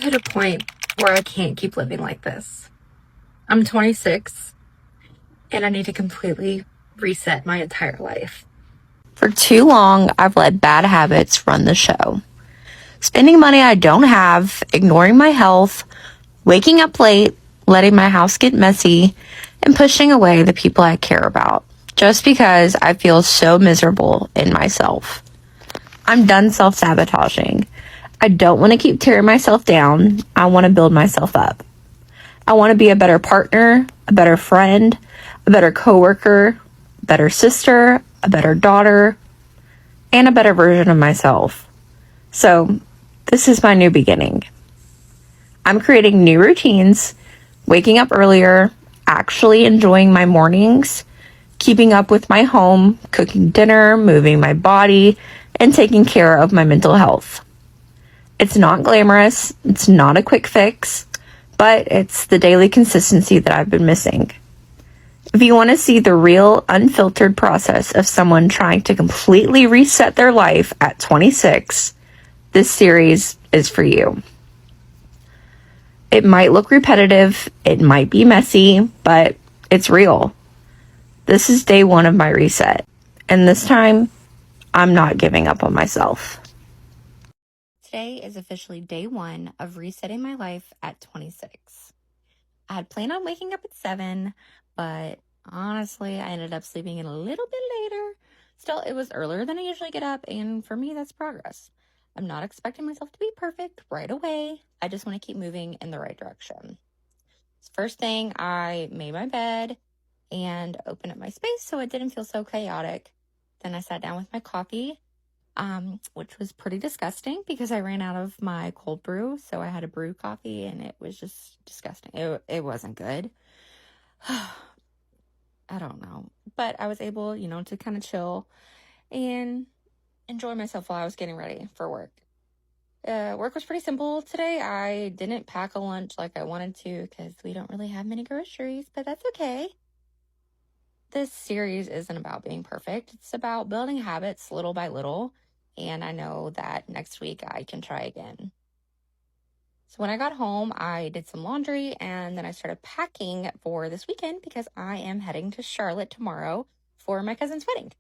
hit a point where I can't keep living like this. I'm 26 and I need to completely reset my entire life. For too long, I've let bad habits run the show. Spending money I don't have, ignoring my health, waking up late, letting my house get messy, and pushing away the people I care about just because I feel so miserable in myself. I'm done self-sabotaging. I don't want to keep tearing myself down. I want to build myself up. I want to be a better partner, a better friend, a better coworker, a better sister, a better daughter, and a better version of myself. So, this is my new beginning. I'm creating new routines, waking up earlier, actually enjoying my mornings, keeping up with my home, cooking dinner, moving my body, and taking care of my mental health. It's not glamorous, it's not a quick fix, but it's the daily consistency that I've been missing. If you want to see the real, unfiltered process of someone trying to completely reset their life at 26, this series is for you. It might look repetitive, it might be messy, but it's real. This is day one of my reset, and this time, I'm not giving up on myself. Today is officially day one of resetting my life at 26. I had planned on waking up at 7, but honestly, I ended up sleeping in a little bit later. Still, it was earlier than I usually get up, and for me, that's progress. I'm not expecting myself to be perfect right away. I just want to keep moving in the right direction. First thing, I made my bed and opened up my space so it didn't feel so chaotic. Then I sat down with my coffee, which was pretty disgusting because I ran out of my cold brew. So I had a brew coffee and it was just disgusting. It wasn't good. I don't know. But I was able, to kind of chill and enjoy myself while I was getting ready for work. Work was pretty simple today. I didn't pack a lunch like I wanted to because we don't really have many groceries, but that's okay. This series isn't about being perfect. It's about building habits little by little. And I know that next week I can try again. So when I got home, I did some laundry and then I started packing for this weekend because I am heading to Charlotte tomorrow for my cousin's wedding.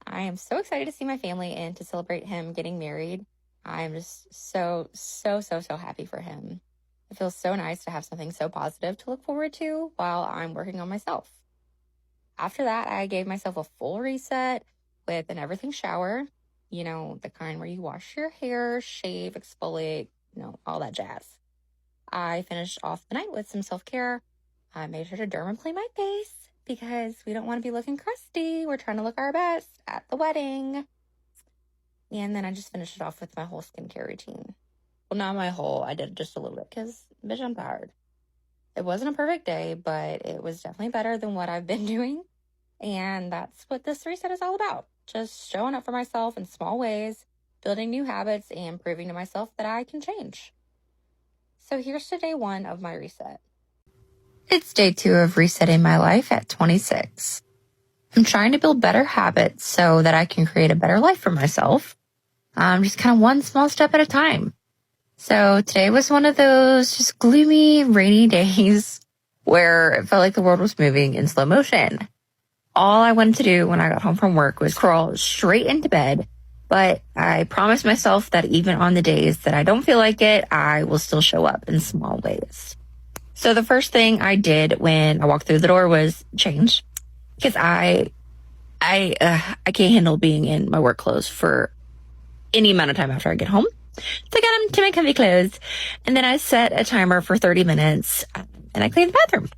I am so excited to see my family and to celebrate him getting married. I am just so happy for him. It feels so nice to have something so positive to look forward to while I'm working on myself. After that, I gave myself a full reset with an everything shower, the kind where you wash your hair, shave, exfoliate, all that jazz. I finished off the night with some self-care. I made sure to dermaplane my face because we don't want to be looking crusty. We're trying to look our best at the wedding. And then I just finished it off with my whole skincare routine. Well, not my whole. I did just a little bit because, bitch, I'm tired. It wasn't a perfect day, but it was definitely better than what I've been doing. And that's what this reset is all about. Just showing up for myself in small ways, building new habits, and proving to myself that I can change. So here's to day one of my reset. It's day 2 of resetting my life at 26. I'm trying to build better habits so that I can create a better life for myself. Just kind of one small step at a time. So today was one of those just gloomy, rainy days where it felt like the world was moving in slow motion. All I wanted to do when I got home from work was crawl straight into bed, but I promised myself that even on the days that I don't feel like it, I will still show up in small ways. So the first thing I did when I walked through the door was change, because I can't handle being in my work clothes for any amount of time after I get home. So I got into my comfy clothes, and then I set a timer for 30 minutes, and I cleaned the bathroom.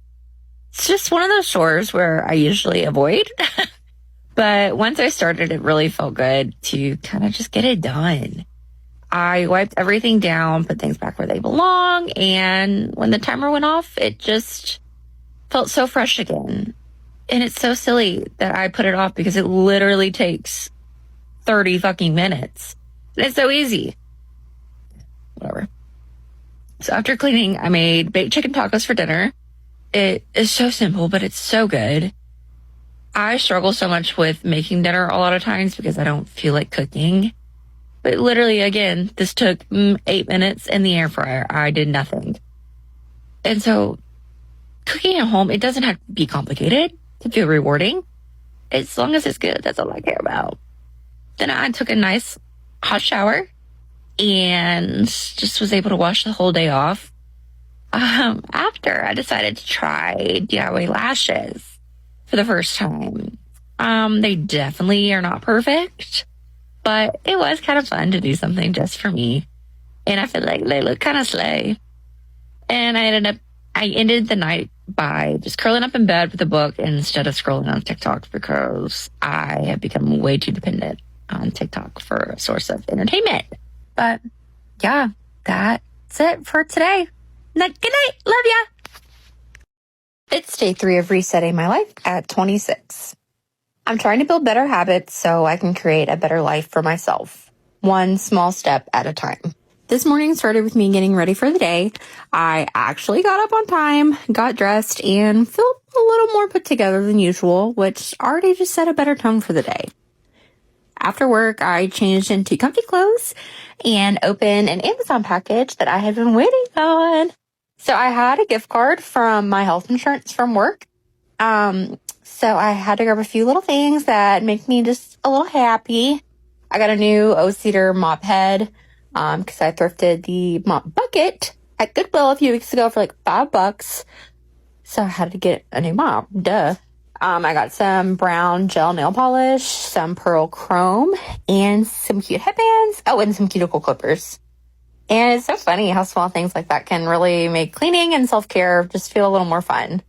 It's just one of those chores where I usually avoid. But once I started, it really felt good to kind of just get it done. I wiped everything down, put things back where they belong, and when the timer went off, it just felt so fresh again. And it's so silly that I put it off because it literally takes 30 fucking minutes. And it's so easy. Whatever. So after cleaning, I made baked chicken tacos for dinner. It is so simple, but it's so good. I struggle so much with making dinner a lot of times because I don't feel like cooking. But literally, again, this took 8 minutes in the air fryer. I did nothing. And so cooking at home, it doesn't have to be complicated to feel rewarding. As long as it's good, that's all I care about. Then I took a nice hot shower and just was able to wash the whole day off. After I decided to try DIY lashes for the first time. They definitely are not perfect, but it was kind of fun to do something just for me. And I feel like they look kind of slay. And I ended the night by just curling up in bed with a book instead of scrolling on TikTok because I have become way too dependent on TikTok for a source of entertainment. But yeah, that's it for today. Good night. Love ya. It's day 3 of resetting my life at 26. I'm trying to build better habits so I can create a better life for myself, one small step at a time. This morning started with me getting ready for the day. I actually got up on time, got dressed, and felt a little more put together than usual, which already just set a better tone for the day. After work, I changed into comfy clothes and opened an Amazon package that I had been waiting on. So I had a gift card from my health insurance from work. So I had to grab a few little things that make me just a little happy. I got a new O-Cedar mop head because I thrifted the mop bucket at Goodwill a few weeks ago for like $5. So I had to get a new mop. Duh. I got some brown gel nail polish, some pearl chrome, and some cute headbands. Oh, and some cuticle clippers. And it's so funny how small things like that can really make cleaning and self-care just feel a little more fun.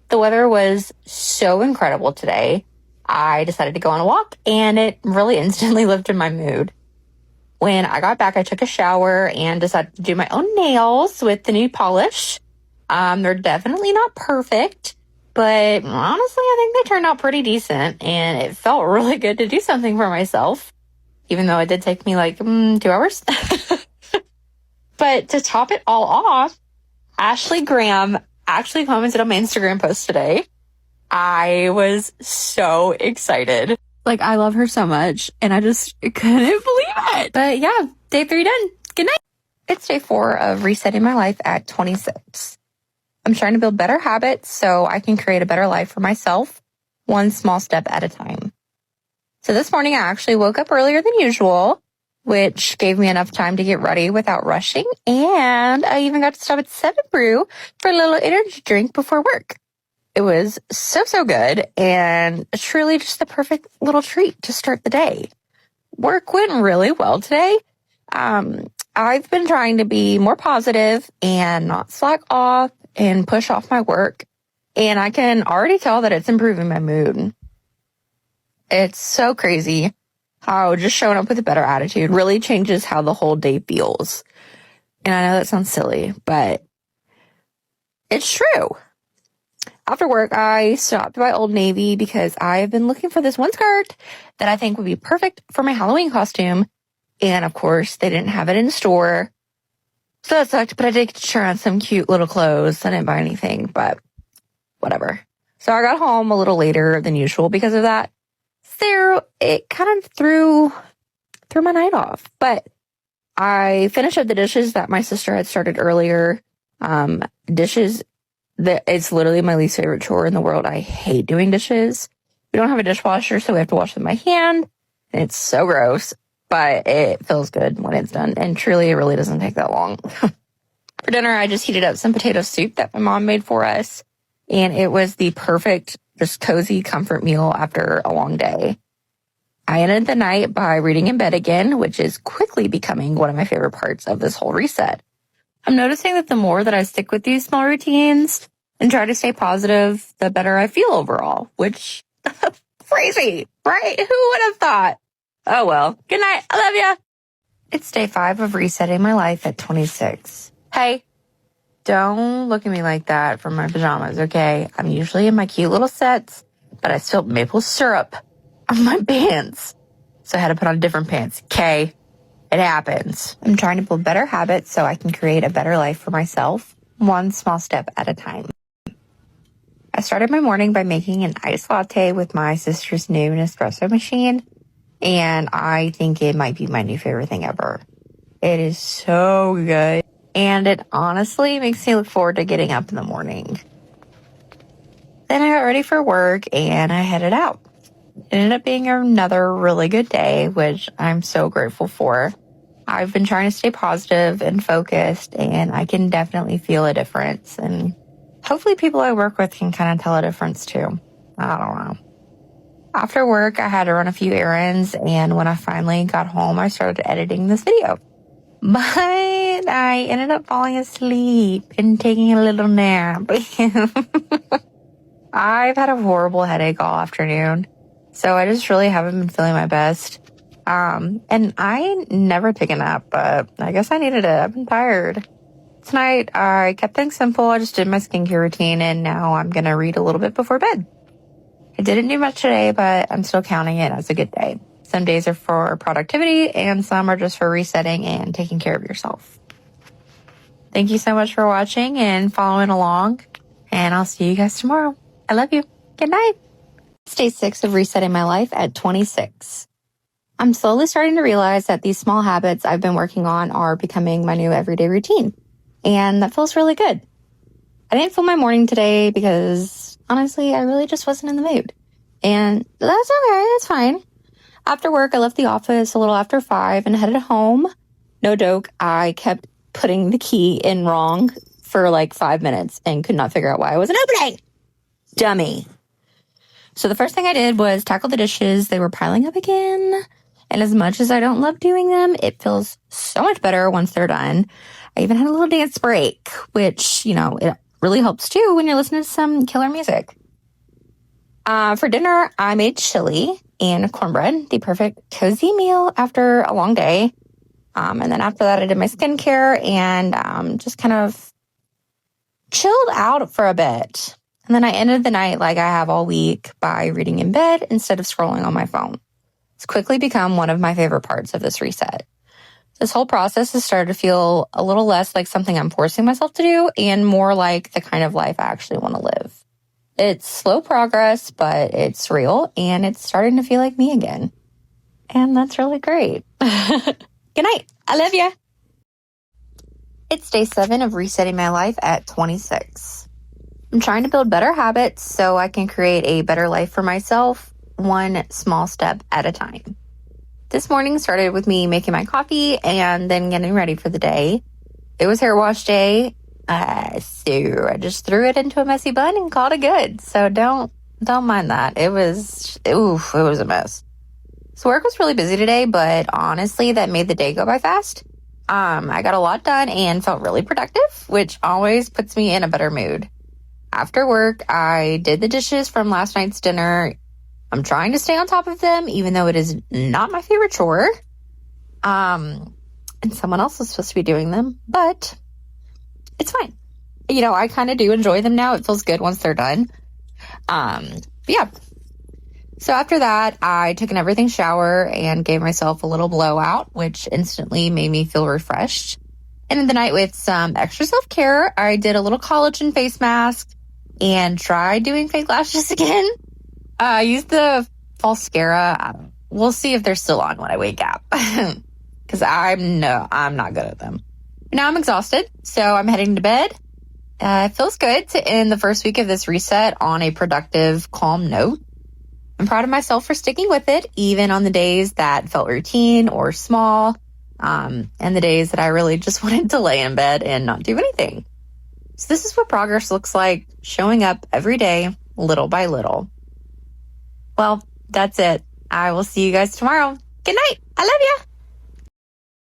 The weather was so incredible today. I decided to go on a walk, and it really instantly lifted my mood. When I got back, I took a shower and decided to do my own nails with the new polish. They're definitely not perfect, but honestly, I think they turned out pretty decent, and it felt really good to do something for myself, even though it did take me like 2 hours. But to top it all off, Ashley Graham actually commented on my Instagram post today. I was so excited. Like, I love her so much, and I just couldn't believe it. But yeah, day 3 done. Good night. It's day 4 of resetting my life at 26. I'm trying to build better habits so I can create a better life for myself, one small step at a time. So this morning, I actually woke up earlier than usual, which gave me enough time to get ready without rushing. And I even got to stop at 7 Brew for a little energy drink before work. It was so good and truly just the perfect little treat to start the day. Work went really well today. I've been trying to be more positive and not slack off and push off my work. And I can already tell that it's improving my mood. It's so crazy how just showing up with a better attitude really changes how the whole day feels. And I know that sounds silly, but it's true. After work, I stopped by Old Navy because I've been looking for this one skirt that I think would be perfect for my Halloween costume. And of course, they didn't have it in store. So that sucked, but I did get to try on some cute little clothes. I didn't buy anything, but whatever. So I got home a little later than usual because of that. So it kind of threw my night off. But I finished up the dishes that my sister had started earlier. Dishes, it's literally my least favorite chore in the world. I hate doing dishes. We don't have a dishwasher, so we have to wash them by hand. And it's so gross, but it feels good when it's done. And truly, it really doesn't take that long. For dinner, I just heated up some potato soup that my mom made for us. And it was the perfect, just cozy comfort meal after a long day. I ended the night by reading in bed again, which is quickly becoming one of my favorite parts of this whole reset. I'm noticing that the more that I stick with these small routines and try to stay positive, the better I feel overall, which crazy, right? Who would have thought? Oh, well, good night. I love ya. It's day 5 of resetting my life at 26. Hey, don't look at me like that for my pajamas, okay? I'm usually in my cute little sets, but I spilled maple syrup on my pants. So I had to put on different pants, okay? It happens. I'm trying to build better habits so I can create a better life for myself, one small step at a time. I started my morning by making an iced latte with my sister's new Nespresso machine. and I think it might be my new favorite thing ever. It is so good, and it honestly makes me look forward to getting up in the morning. Then I got ready for work, and I headed out. It ended up being another really good day, which I'm so grateful for. I've been trying to stay positive and focused, and I can definitely feel a difference. And hopefully people I work with can kind of tell a difference too. I don't know. After work, I had to run a few errands, and when I finally got home, I started editing this video. But I ended up falling asleep and taking a little nap. I've had a horrible headache all afternoon, so I just really haven't been feeling my best. And I never take a nap, but I guess I needed it. I've been tired. Tonight, I kept things simple. I just did my skincare routine, and now I'm going to read a little bit before bed. I didn't do much today, but I'm still counting it as a good day. Some days are for productivity, and some are just for resetting and taking care of yourself. Thank you so much for watching and following along, and I'll see you guys tomorrow. I love you. Good night. It's day 6 of resetting my life at 26. I'm slowly starting to realize that these small habits I've been working on are becoming my new everyday routine, and that feels really good. I didn't film my morning today because, honestly, I really just wasn't in the mood. And that's okay. It's fine. After work, I left the office a little after 5 and headed home. No joke, I kept putting the key in wrong for like 5 minutes and could not figure out why I wasn't opening. Dummy. So the first thing I did was tackle the dishes. They were piling up again. And as much as I don't love doing them, it feels so much better once they're done. I even had a little dance break, which, it really helps too when you're listening to some killer music. For dinner, I made chili and cornbread, the perfect cozy meal after a long day. And then after that, I did my skincare and just kind of chilled out for a bit. And then I ended the night like I have all week by reading in bed instead of scrolling on my phone. It's quickly become one of my favorite parts of this reset. This whole process has started to feel a little less like something I'm forcing myself to do and more like the kind of life I actually want to live. It's slow progress, but it's real, and it's starting to feel like me again. And that's really great. Good night. I love ya. It's day 7 of resetting my life at 26. I'm trying to build better habits so I can create a better life for myself, one small step at a time. This morning started with me making my coffee and then getting ready for the day. It was hair wash day, so I just threw it into a messy bun and called it good. So don't mind that. It was a mess. So work was really busy today, but honestly, that made the day go by fast. I got a lot done and felt really productive, which always puts me in a better mood. After work, I did the dishes from last night's dinner. I'm trying to stay on top of them, even though it is not my favorite chore. And someone else is supposed to be doing them, but it's fine. I kind of do enjoy them now. It feels good once they're done. But yeah. So after that, I took an everything shower and gave myself a little blowout, which instantly made me feel refreshed. And in the night with some extra self-care, I did a little collagen face mask and tried doing fake lashes again. I used the Falscara. We'll see if they're still on when I wake up. Because I'm not good at them. Now I'm exhausted, so I'm heading to bed. It feels good to end the first week of this reset on a productive, calm note. I'm proud of myself for sticking with it, even on the days that felt routine or small, and the days that I really just wanted to lay in bed and not do anything. So this is what progress looks like, showing up every day, little by little. Well, that's it. I will see you guys tomorrow. Good night. I love ya.